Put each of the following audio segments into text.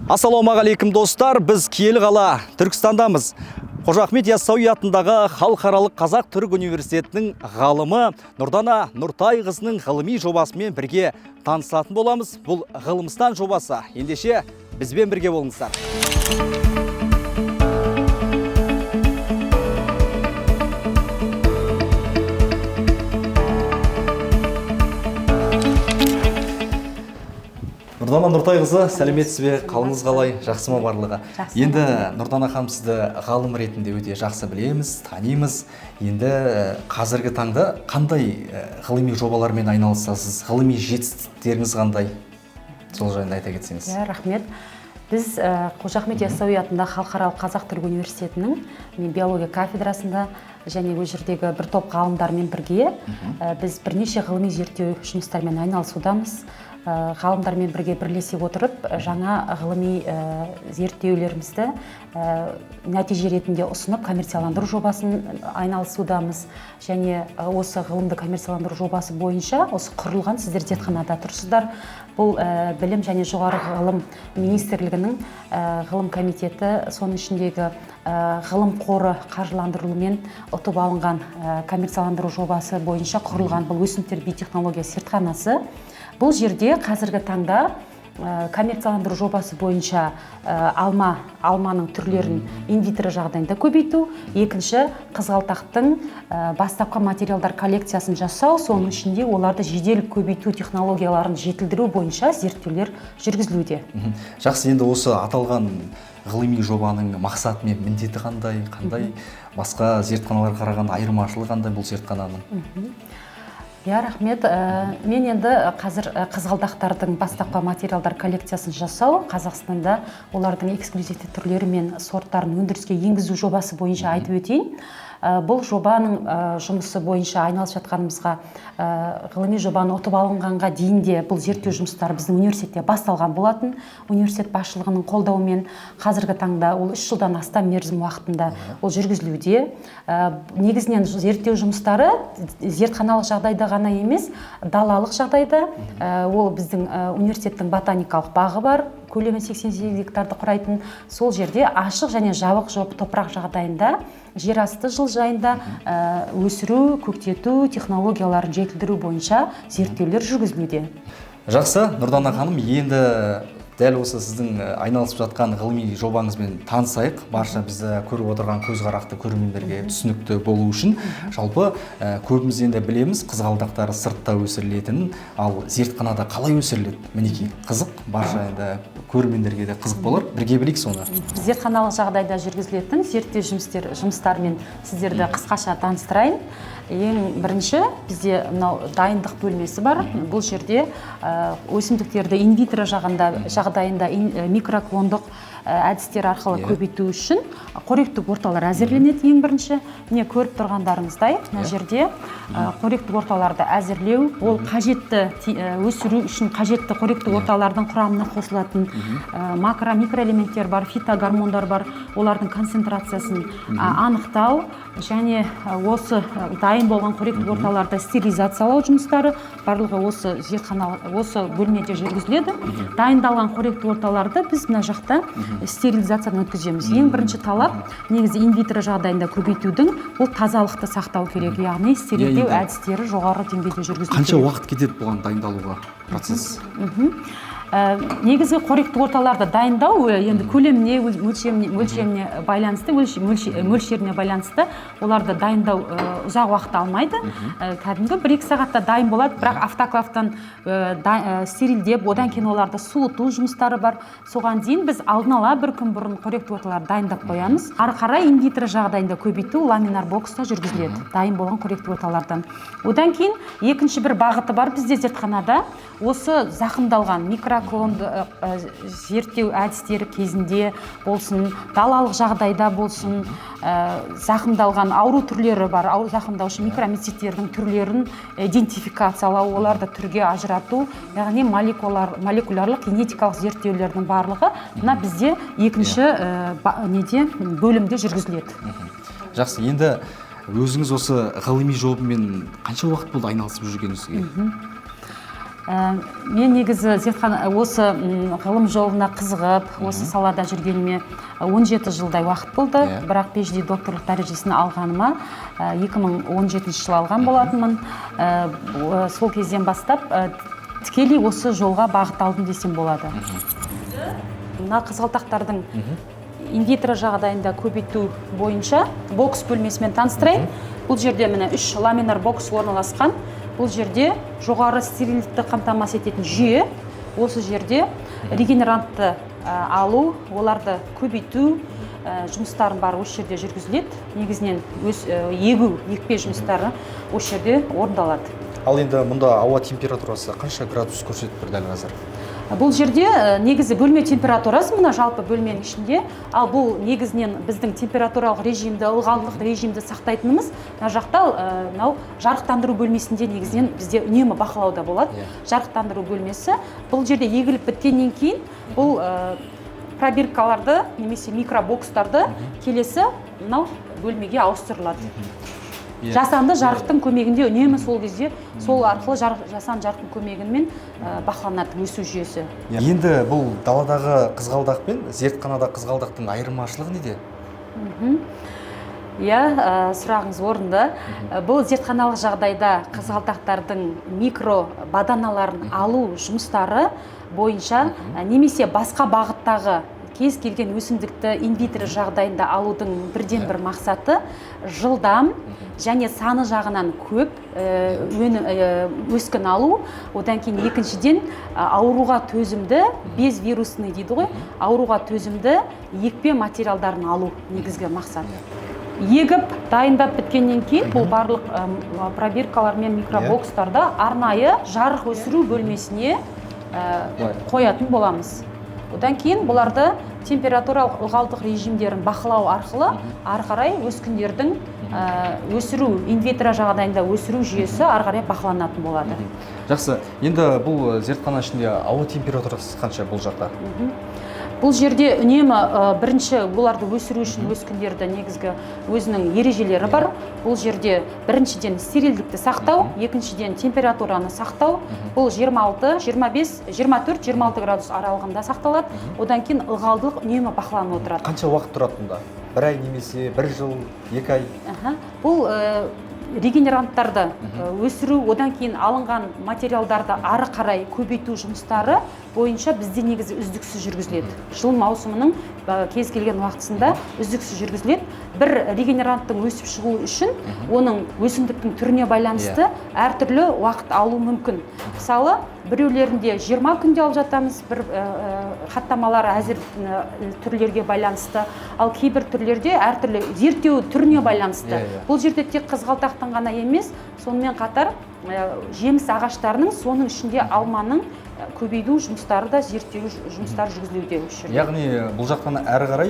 Ассалаумағалейкум достар, біз киелі қала Түркістандамыз. Қожа Ахмет Яссауи атындағы халықаралық Қазақ-Түрік университетінің ғалымы Нұрдана Нұртайқызының ғылыми жобасымен бірге танысатын боламыз. Бұл ғылымстан жобасы. Ендеше бізбен бірге болыңыздар. Нұрдана Нұртайқызы, сәлеметсіз бе, қалыңыз қалай, жақсы ма барлығы? Енді Нұрдана ханым, сізді ғалым ретінде өте жақсы білеміз, танимыз. Енді қазіргі таңда қандай ғылыми жобалармен айналысасыз, ғылыми жетістіктеріңіз қандай? Сол жайында айта кетсеңіз. Рахмет. Біз Қожа Ахмет Яссауи атындағы халықаралық Қазақ-Түрік университетінің биология кафедрасында және ол жердегі бір топ ғалымдармен бірге біз бірнеше ғылыми зерттеу жұмыстармен айналысудамыз. Ғалымдармен бірге бірлесе отырып, жаңа ғылыми зерттеулерімізді нәтиже ретінде ұсынып, коммерцияландыру жобасын айналысудамыз. Және осы ғылымды коммерцияландыру жобасы бойынша, осы құрылған, сіздер зертханада тұрсыздар. Бұл білім және жоғары ғылым министрлігінің ғылым комитеті, соның ішіндегі ғылым қоры қаржыландырылуымен ұтып алынған коммерцияландыру жобасы бойынша құрылған бұл өсімдіктер биотехнология зертханасы. Бұл жерде қазіргі таңда коммерцияландыру жобасы бойынша алманың түрлерін инвитро жағдайында көбейту, екінші қызғалдақтың бастапқы материалдар коллекциясын жасау, соның ішінде оларды жедел көбейту технологияларын жетілдіру бойынша зерттеулер жүргізілуде. Жақсы, енді осы аталған ғылыми жобаның мақсаты мен міндеті қандай, басқа зертханаларға қарағанда айырмашылығы қандай бұл зертхананың? Рахмет. Мен енді қазір қызғалдақтардың бастапқы материалдар коллекциясын жасау, Қазақстанда олардың эксклюзивті түрлері мен сорттарын өндіріске енгізу жобасы бойынша айтып өтейін. Бұл жобаның жұмысы бойынша айналысып жатқанымызға, ғылыми жобаны ұтып алынғанға дейінде бұл зерттеу жұмыстары біздің университетте басталған болатын. Университет басшылығының қолдауымен қазіргі таңда ол 3 жылдан астам мерзім уақытында ол жүргізілуде. Негізінен зерттеу жұмыстары зертханалық жағдайда ғана емес, далалық жағдайда. Ол біздің университеттің ботаникалық бағы бар, көлемі 88 гектарды құрайтын. Сол жерде ашық және жабық топырақ жағдайында, жер асты жылыжайында өсіру, көктету технологияларын жетілдіру бойынша зерттеулер жүргізілуде. Жақсы, Нұрдана ханым, енді дәл осы сіздің айналысып жатқан ғылыми жобаңызбен танысайық. Барша бізді көріп отырған көзқарақты көрермендерге түсінікті болу үшін. Жалпы көбіміз енді білеміз, қызғалдақтар сыртта өсірілетінін, ал зертханада қалай өсіріледі? Мінекей, қызық, барша енді көрермендерге де қызық болар. Бірге білейік соны. Зертханалық жағдайда жүргізілетін зерттеу жұмыстарымен сіздерді қысқаша таныстырайын. Ең бірінші бізде дайындық бөлмесі бар. Бұл жерде өсімдіктерді инвитро жағдайында микроклондық әдістер арқылы көбейту үшін қоректік орталар әзірленеді. Ең бірінші, міне көріп тұрғандарыңыздай, мына жерде қоректік орталарды әзірлеу, ол қажетті өсіру үшін қажетті қоректік орталардың құрамына қосылатын микроэлементтер бар, фитогормондар бар, олардың концентрациясын анықтау және осы дайын болған қоректік орталарды стерилизациялау жұмыстары барлығы осы бөлмеде жүргізіледі. Дайындалған қоректік орталарды біз мына жақта стерилизациядан өткіземіз. Ең бірінші талап негізі инвитро жағдайында көбейтудің ол тазалықты сақтау керек, яғни стерилдеу әдістері жоғары деңгейде жүргізіледі. Қанша уақыт кетеді бұған дайындалуға процесс? Негізгі қоректік орталарды дайындау енді көлеміне, мөлшеріне байланысты, мөлшеріне байланысты оларды дайындау ұзақ уақыт алмайды. Кәдімгі 1-2 сағатта дайын болады, бірақ автоклавтан стерилдеп, одан кейін оларды суыту жұмыстары бар. Соған дейін біз алдын ала бір күн бұрын қоректік орталарды дайындап қоямыз. Ары қарай инвитро жағдайында көбейту ламинар бокста жүргізіледі, дайын болған қоректік орталардан. Одан кейін екінші бір бағыты бар бізде зертханада. Осы зақымдалған зерттеу әдістері кезінде болсын, далалық жағдайда болсын, зақымдалған ауру түрлері бар, зақымдаушы микромецеттердің түрлерін идентификациялау, оларды түрге ажырату, яғни молекулярлық генетикалық зерттеулердің барлығы мына бізде екінші бөлімде жүргізіледі. Жақсы, енді өзіңіз осы ғылыми жобамен қанша уақыт болды айналысып жүргеніңізге? Мен негізі осы ғылым жолына қызығып, осы салада жүргеніме 17 жылдай уақыт болды. Бірақ PhD докторлық дәрежесін алғаныма 2017 жылы алған болатынмын. Сол кезден бастап тікелей осы жолға бағыт алдым десем болады. Мына қызғалдақтардың инвитро жағдайында көбейту бойынша бокс бөлмесімен таныстырайын. Бұл жерде міне 3 ламинар бокс орналасқан. Бұл жерде жоғары стерильдікті қамтамасыз ететін жүйе. Осы жерде регенерантты алу, оларды көбейту жұмыстарын бар осы жерде жүргізіледі. Негізінен екпе жұмыстары осы жерде орындалады. Ал енді мұнда ауа температурасы қанша градус көрсетіп тұр дәл қазір? Бұл жерде негізі бөлме температурасы мына жалпы бөлменің ішінде, ал бұл негізінен біздің температуралық режимді, ылғалдылық режимді сақтайтынымыз мына жақта жарықтандыру бөлмесінде негізінен бізде үнемі бақылауда болады. Жарықтандыру бөлмесі бұл жерде егіліп біткеннен кейін бұл пробиркаларды немесе микробокстарды келесі мынау бөлмеге ауыстырылады. Жасанды жарықтың көмегінде үнемі сол кезде сол арқылы жасанды жарықтың көмегімен бақыланады өсу жүйесі. Енді бұл даладағы қызғалдақ пен зертханада қызғалдақтың айырмашылығы неде? Сұрағыңыз орынды. Бұл зертханалық жағдайда қызғалдақтардың микро баданаларын алу жұмыстары бойынша немесе басқа бағыттағы кез келген өсімдікті инвитро жағдайында алудың бірден бір мақсаты жылдам және саны жағынан көп өскін алу. Одан кейін екіншіден ауруға төзімді, без вирусный дейді ғой, ауруға төзімді екпе материалдарын алу негізгі мақсат. Егіп дайындап біткеннен кейін бұл барлық пробиркалар мен микробокстарды арнайы жарық өсіру бөлмесіне қоятын боламыз. Одан кейін бұларды температуралық ылғалдық режимдерін бақылау арқылы ары қарай өскіндердің өсіру, инвитро жағдайында өсіру жүйесі ары қарай бақыланатын болады. Жақсы, енді бұл зертхана ішінде ауа температурасы қанша бұл жақта? Бұл жерде үнемі бірінші оларды өсіру үшін өскіндерді негізгі өзінің ережелері бар. Бұл жерде біріншіден стерильдікті сақтау, екіншіден температураны сақтау. Бұл 26, 25, 24, 26 градус аралығында сақталады. Одан кейін ылғалдылық үнемі бақыланып отырады. Қанша уақыт тұрады бұнда? Бір ай немесе бір жыл, 2 ай? Бұл регенеранттарды өсіру, одан кейін алынған материалдарды ары қарай көбейту жұмыстары бойынша бізде негізі үздіксіз жүргізіледі. Жыл маусымының кез келген уақытысында үздіксіз жүргізіледі. Бір регенеранттың өсіп шығу үшін оның өсімдіктің түріне байланысты әртүрлі уақыт алу мүмкін. Мысалы, біреулерінде 20 күнде алып жатамыз, бір хаттамалар әзір түрлерге байланысты, ал кейбір түрлерде әртүрлі зерттеу түріне байланысты. Бұл жерде тек қызғалдақтың ғана емес, сонымен қатар жеміс ағаштарының, соның ішінде алманың көбейту жұмыстары да зерттеу жұмыстары жүргізілуде. Яғни бұл жақтан әрі қарай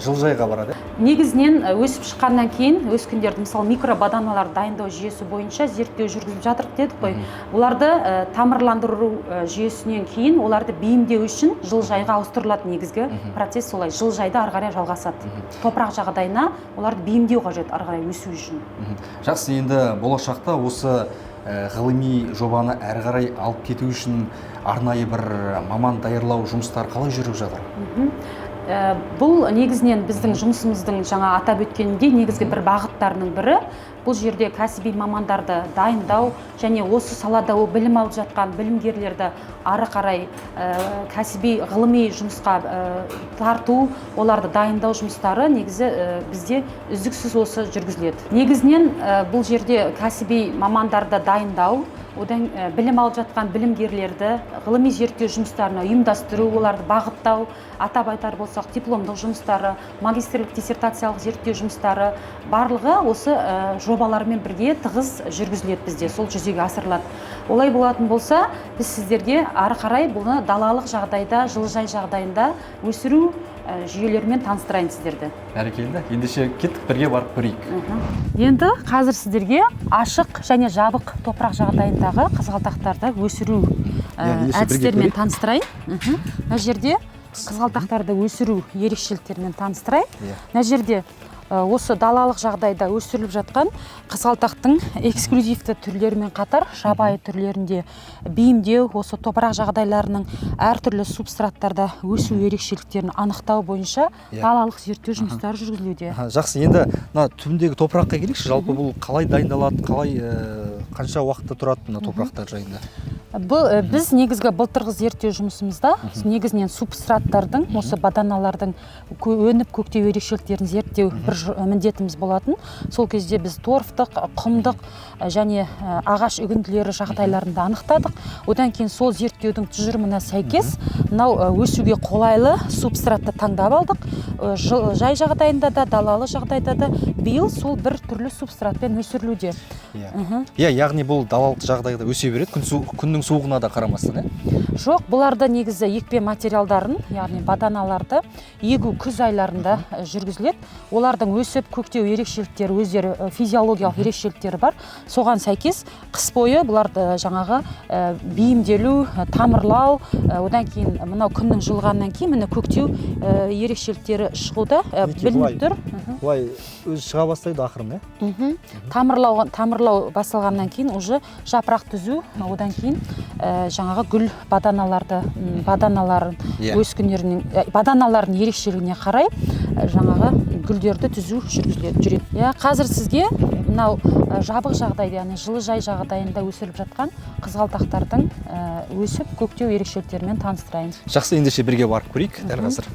жылыжайға барады? Негізінен өсіп шыққаннан кейін өскіндерді, мысалы микробаданалар дайындау жүйесі бойынша зерттеу жүргізіп жатыр дедік қой. Оларды тамырландыру жүйесінен кейін оларды бейімдеу үшін жылыжайға ауыстырылады. Негізгі процесс солай, жылыжайда ары қарай жалғасады. Топырақ жағдайына оларды бейімдеу қажет ары қарай өсу үшін. Жақсы, енді болашақта осы ғылыми жобаны әрі қарай алып кету үшін арнайы бір маман даярлау жұмыстары қалай жүріп жатыр? Бұл негізінен біздің жұмысымыздың жаңа атап өткеніндей негізгі бір бағыттарының бірі. Бұл жерде кәсіби мамандарды дайындау және осы салада білім алып жатқан білімгерлерді ары қарай кәсіби ғылыми жұмысқа тарту, оларды дайындау жұмыстары негізі бізде үздіксіз осы жүргізіледі. Негізінен бұл жерде кәсіби мамандарды дайындау, одан білім алып жатқан білімгерлерді ғылыми зерттеу жұмыстарына ұйымдастыру, оларды бағыттау, атап айтар болсақ дипломдық жұмыстары, магистрлік диссертациялық зерттеу жұмыстары барлығы осы жобалармен бірге тығыз жүргізіледі бізде, сол жүзеге асырылады. Олай болатын болса, біз сіздерге ары қарай бұны далалық жағдайда, жылыжай жағдайында өсіру жүйелерімен таныстырайын сіздерді. Бәрекелді. Ендеше кеттік, бірге барып көрейік. Енді қазір сіздерге ашық және жабық топырақ жағдайындағы қызғалдақтарды өсіру әдістерімен таныстырайын. Мына жерде қызғалдақтарды өсіру ерекшеліктерімен таныстырайын. Мына жерде осы далалық жағдайда өсіріліп жатқан қызғалдақтың эксклюзивті түрлерімен қатар жабайы түрлерінде бейімдеу, осы топырақ жағдайларының әртүрлі субстраттарда өсу ерекшеліктерін анықтау бойынша далалық зерттеу жұмыстары жүргізілуде. Жақсы, енді мына түбіндегі топыраққа келейікші. Жалпы бұл қалай дайындалады, қалай қанша уақытта тұрады мына топырақтар жайында? Біз негізгі былтырғы зерттеу жұмысымызда негізінен субстраттардың, осы баданалардың өніп көктеу ерекшеліктерін зерттеу бір міндетіміз болатын. Сол кезде біз торфтық, құмдық және ағаш үгінділері жағдайларында анықтадық. Одан кейін сол зерттеудің тұжырымына сәйкес мынау өсуге қолайлы субстратты таңдап алдық. Жай жағдайында да, далалы жағдайда да биыл сол бір түрлі субстратпен өсірілуде. Яғни бұл далалық жағдайда өсе береді, күннің суығына да қарамастан, Жоқ, бұларды негізі екпе материалдарын, яғни баданаларды егу күз айларында жүргізіледі. Олардың өсіп көктеу ерекшеліктері, өздері физиологиялық ерекшеліктері бар. Соған сәйкес қыс бойы бұларды жаңағы бейімделу, тамырлау, одан кейін мынау күннің жылғаннан кейін міне көктеу ерекшеліктері шығуда білініп тұр. Бұлай өзі шыға бастайды ақырын, Тамырлау басталғаннан кейін уже жапырақ түзу, одан кейін жаңағы гүл баданаларын баданалардың ерекшелігіне қарай жаңағы гүлдерді түзу жүргізіледі. Қазір сізге мынау жабық жағдайда, яғни жылыжай жағдайында өсіріліп жатқан қызғалдақтардың өсіп көктеу ерекшеліктерімен таныстырайын. Жақсы, ендеше бірге барып көрейік дәл қазір.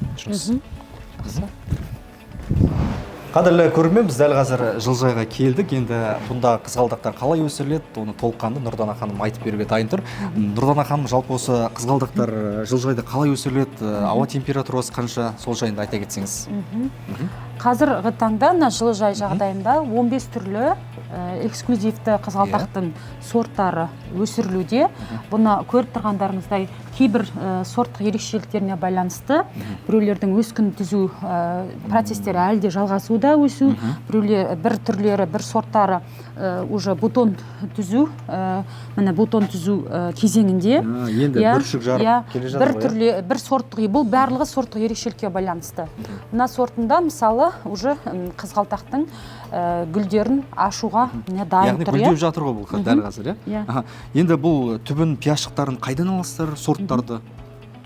Қадірлі көрермен, біз дәл қазір жылыжайға келдік. Енді бұнда қызғалдақтар қалай өсіріледі, оны толыққанды Нұрдана ханым айтып беруге дайын тұр. Нұрдана ханым, жалпы осы қызғалдақтар жылыжайда қалай өсіріледі, ауа температурасы қанша, сол жайында айта кетсеңіз. Қазіргі таңда жылыжай жағдайында 15 түрлі эксклюзивті қызғалдақтың сорттары өсірілуде. Бұны көріп тұрғандарыңыздай кейбір сорттық ерекшеліктеріне байланысты біреулердің өскін түзу процестері әлі де жалғасуда өсу, бір түрлері, бір сорттары уже бутон түзу, міне бутон түзу кезеңінде. Енді бүршік жарып келе жатыр ғой. Бір сорттық, бұл барлығы сорттық ерекшелікке байланысты. Мына сортында мысалы уже қызғалдақтың гүлдерін ашуға дайын тұр. Яғни гүлдеп жатыр ғой бұл дәл қазір, Енді бұл түбін пияшықтарын қайдан аласыздар, сорттарды?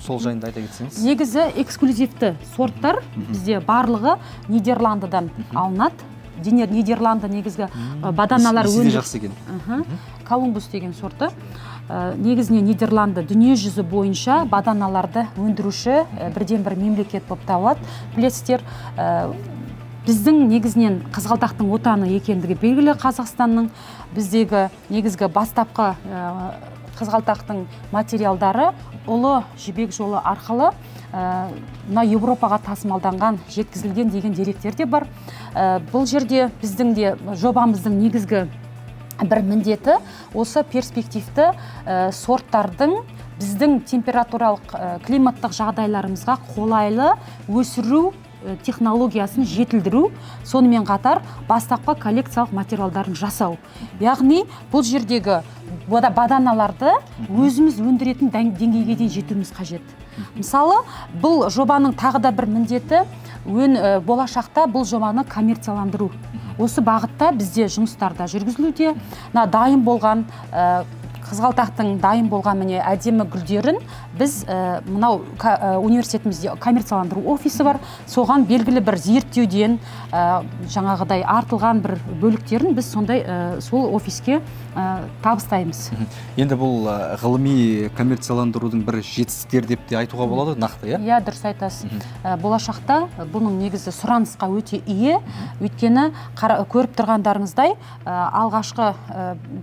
Сол жайында айта кетсеңіз. Негізі эксклюзивті сорттар бізде барлығы Нидерландыдан алынады. Нидерланды негізгі баданалар Колумбус деген сорты. Негізіне Нидерланды дүние жүзі бойынша баданаларды өндіруші бірден бір мемлекет болып табылады. Білесіздер, біздің негізінен қызғалдақтың отаны екендігі белгілі. Қазақстанның біздегі негізгі бастапқы қызғалдақтың материалдары ұлы жібек жолы арқылы Европаға тасымалданған, жеткізілген деген деректер де бар. Бұл жерде біздің де жобамыздың негізгі бір міндеті осы перспективті сорттардың біздің температуралық климаттық жағдайларымызға қолайлы өсіру технологиясын жетілдіру, сонымен қатар бастапқы коллекциялық материалдарын жасау. Яғни бұл жердегі баданаларды өзіміз өндіретін деңгейге дейін жетуіміз қажет. Мысалы, бұл жобаның тағы да бір міндеті болашақта бұл жобаны коммерцияландыру. Осы бағытта бізде жұмыстарда жүргізілуде. Дайын болған қызғалдақтың дайын болған міне әдемі гүлдерін біз мынау университетімізде коммерцияландыру офисі бар. Соған белгілі бір зерттеуден жаңағыдай артылған бір бөліктерін біз сондай сол офиске табыстаймыз. Енді бұл ғылыми коммерцияландырудың бір жетістіктері деп те айтуға болады, нақты, Иә, дұрыс айтасыз. Болашақта бұның негізі сұранысқа өте ие. Өйткені көріп тұрғандарыңыздай алғашқы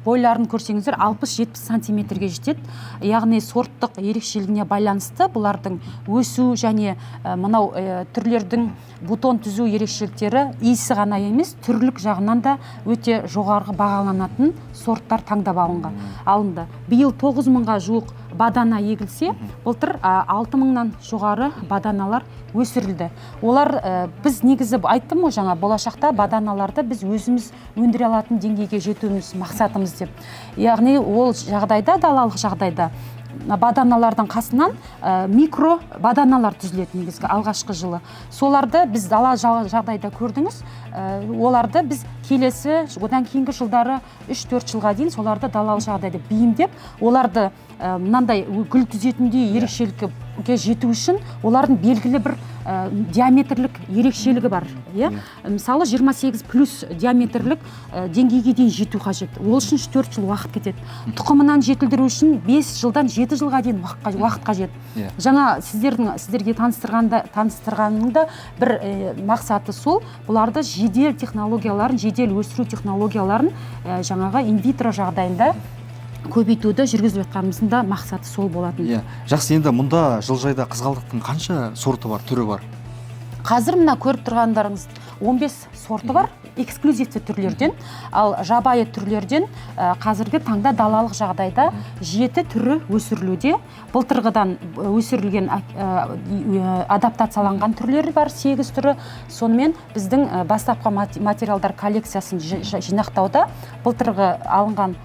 бойларын көрсеңіздер 60-70 сантиметрге жетеді. Яғни сорттық ерекшелігіне байланысты бұлардың өсу және мынау түрлердің бутон түзу ерекшеліктері иісі ғана емес, түрлік жағынан да өте жоғарғы бағаланатын сорттар таңдап алынды. Биыл 9 мыңға жуық бадана егілсе, былтыр 6 мыңнан жоғары баданалар өсірілді. Олар біз негізі айттым ғой жаңа, болашақта баданаларды біз өзіміз өндіре алатын деңгейге жетуіміз мақсатымыз деп. Яғни ол жағдайда, далалық жағдайда баданалардың қасынан микро баданалар түзіледі негізгі алғашқы жылы. Соларды біз дала жағдайда көрдіңіз. Оларды біз келесі, одан кейінгі жылдары 3-4 жылға дейін соларды далалы жағдайда бейімдеп, оларды мынандай гүл түзетіндей ерекшелікке жету үшін олардың белгілі бір диаметрлік ерекшелігі бар. Мысалы 28 плюс диаметрлік деңгейге дейін жету қажет. Ол үшін 4 жыл уақыт кетеді. Тұқымынан жетілдіру үшін 5 жылдан 7 жылға дейін уақыт қажет. Жаңа сіздерге таныстырғанның да бір мақсаты сол, бұларды жедел технологияларын, жедел өсіру технологияларын жаңағы инвитро жағдайында көбейтуді жүргізіп жатқанымыздың да мақсаты сол болатын. Жақсы, енді мұнда жылыжайда қызғалдақтың қанша сорты бар, түрі бар? Қазір мына көріп тұрғандарыңыз 15 сорты бар, эксклюзивті түрлерден, ал жабайы түрлерден қазіргі таңда далалық жағдайда 7 түрі өсірілуде. Былтырғыдан өсірілген адаптацияланған түрлері бар 8 түрі. Сонымен біздің бастапқы материалдар коллекциясын жинақтауда былтырғы алынған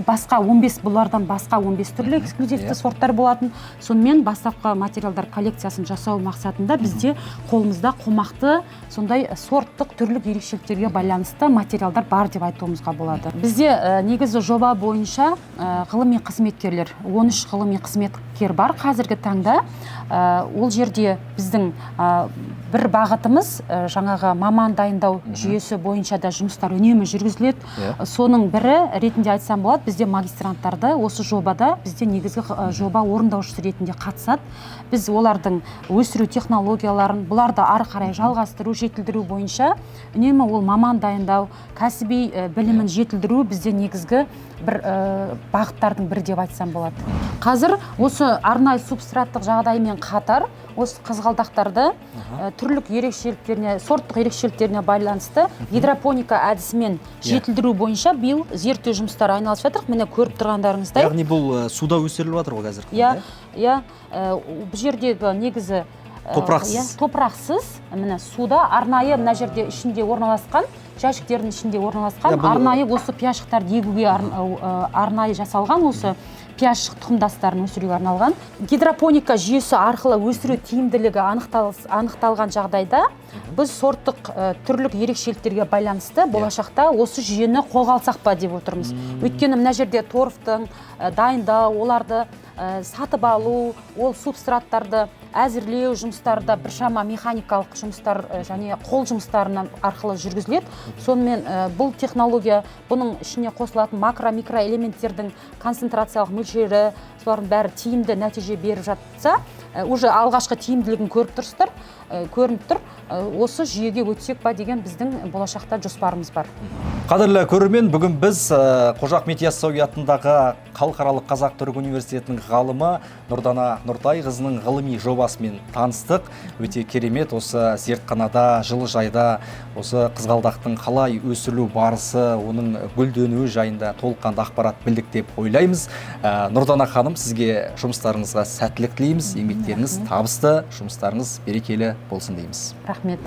басқа 15, бұлардан басқа 15 түрлі эксклюзивті сорттар болатын. Сонымен бастапқы материалдар коллекциясын жасау мақсатында бізде қолымызда қомақты сондай сорттық түрлік ерекшеліктерге байланысты материалдар бар деп айтуымызға болады. Бізде негізі жоба бойынша ғылыми қызметкерлер, 13 ғылыми қызметкер бар қазіргі таңда. Ол жерде біздің бір бағытымыз жаңағы маман дайындау жүйесі бойынша да жұмыстар үнемі жүргізіледі. Соның бірі ретінде айтсам болады, бізде магистранттарды осы жобада бізде негізгі жоба орындаушысы ретінде қатысады. Біз олардың өсіру технологияларын, бұларды ары қарай жалғастыру, жетілдіру бойынша үнемі ол маман дайындау, кәсіби білімін жетілдіру бізде негізгі бір бағыттардың бірі деп айтсам болады. Қазір осы арнайы субстраттық жағдаймен қатар осы қызғалдақтарды түрлік ерекшеліктеріне, сорттық ерекшеліктеріне байланысты гидропоника әдісімен жетілдіру бойынша биыл зерттеу жұмыстары айналысып жатырмыз. Міне көріп тұрғандарыңыздай. Яғни бұл суда өсіріліп жатыр ғой қазір? Бұл жердегі негізі топырақсыз, міне суда арнайы мына жерде ішінде орналасқан, жәшіктердің ішінде орналасқан, арнайы осы пияшықтарды егуге арнайы жасалған осы пияшық тұқымдастарын өсіруге арналған. Гидропоника жүйесі арқылы өсіру тиімділігі анықталған жағдайда біз сорттық түрлік ерекшеліктерге байланысты болашақта осы жүйені қолға алсақ па деп отырмыз. Өйткені мына жерде торфтың дайындау, оларды сатып алу, ол субстраттарды әзірлеу жұмыстарда біршама механикалық жұмыстар және қол жұмыстарынан арқылы жүргізіледі. Сонымен бұл технология, бұның ішіне қосылатын макро-микро элементтердің концентрациялық мөлшері, солардың бәрі тиімді нәтиже беріп жатса, уже алғашқы тиімділігін көріп тұрсыздар, көрініп тұр. Осы жүйеге өтсек па деген біздің болашақта жоспарымыз бар. Қадірлі көрермен, бүгін біз Қожа Ахмет Яссауи атындағы Халықаралық Қазақ-Түрік университетінің ғалымы Нұрдана Нұртайқызының ғылыми жобасымен таныстық. Өте керемет, осы зертханада, жылыжайда осы қызғалдақтың қалай өсірілу барысы, оның гүлденуі жайында толыққанды ақпарат білдік деп ойлаймыз. Нұрдана ханым, сізге жұмыстарыңызға сәттілік тілейміз, еңбектеріңіз табысты, жұмыстарыңыз берекелі болсын дейміз. Рахмет.